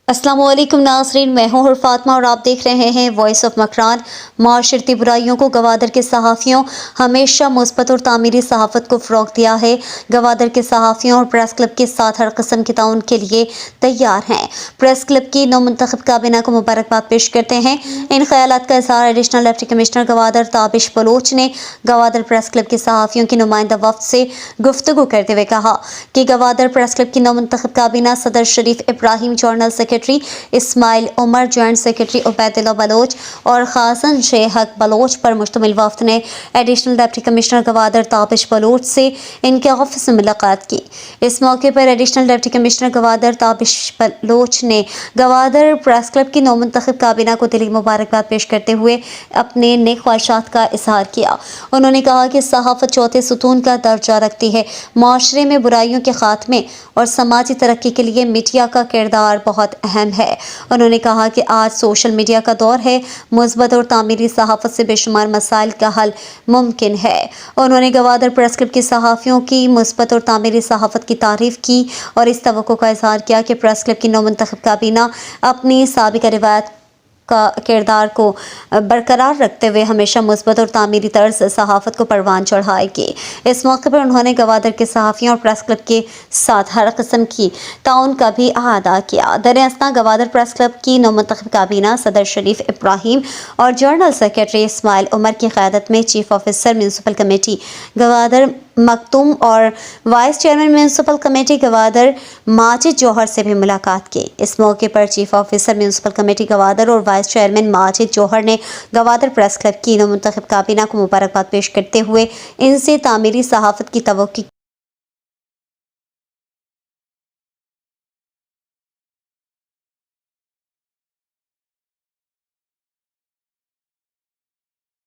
अस्सलाम वालेकुम नाज़रीन, मैं हूँ फातिमा और आप देख रहे हैं वॉइस ऑफ मकरान। माशरती बुराइयों को गवादर के सहाफ़ियों हमेशा मुस्बत और तामीरी सहाफ़त को फ़रोग़ दिया है। गवादर के सहाफ़ियों और प्रेस क्लब के साथ हर किस्म के ताउन के लिए तैयार हैं। प्रेस क्लब की नौमुंतखब काबीना को मुबारकबाद पेश करते हैं। इन ख़यालात का इज़हार additional deputy commissioner Gwadar Tabish Baloch ने गवादर प्रेस क्लब के सहाफ़ियों की नुमाइंदा वफ़द से गुफ्तगू करते हुए कहा कि गवादर प्रेस क्लब की नौमुंतखब काबीना सदर Sharif Ibrahim, general secretary Ismail Umar, joint secretary Ubaidullah Baloch और खासन शेहक बलोच पर मुश्तमिल वफ़द ने additional deputy commissioner Gwadar Tabish Baloch से इनके ऑफिस में मुलाकात की। इस मौके पर additional deputy commissioner Gwadar Tabish Baloch ने गवादर प्रेस क्लब की नौमुंतखब काबीना को दिली मुबारकबाद पेश करते हुए अपने नेक ख्वाहिशात का इजहार किया। उन्होंने कहा कि सहाफ़त चौथे सुतून का दर्जा रखती है। माशरे में बुराइयों के खात्मे और समाजी तरक्की के लिए मीडिया का किरदार बहुत अहम है। उन्होंने कहा कि आज सोशल मीडिया का दौर है, मुस्बत और तामीरी सहाफ़त से बेशुमार मसाइल का हल मुमकिन है। उन्होंने गवादर प्रेस क्लब की सहाफ़ियों की मुस्बत और तामीरी सहाफ़त की तारीफ़ की और इस तवक्को का इज़हार किया कि प्रेस क्लब की नौमुंतखब काबीना अपनी साबिक़ा रिवायत का किरदार को बरकरार रखते हुए हमेशा मुस्बत और तामीरी तर्ज सहाफ़त को परवान चढ़ाएगी। इस मौके पर उन्होंने गवादर के सहाफ़ियों और प्रेस क्लब के साथ हर किस्म की ताउन का भी अदा किया। दरअसल गवादर प्रेस क्लब की नौमुंतखब काबीना सदर शरीफ इब्राहिम और जर्नल सेक्रेटरी इस्माइल उमर की क़यादत में chief officer municipal committee Gwadar Makhdoom और vice chairman municipal committee Gwadar Majid Jauhar से भी मुलाकात की। इस मौके पर chief officer municipal committee Gwadar और वाइस चेयरमैन माजिद जौहर ने गवादर प्रेस क्लब की नौमुंतखब काबीना को मुबारकबाद पेश करते हुए इनसे तामीरी सहाफ़त की तवक्को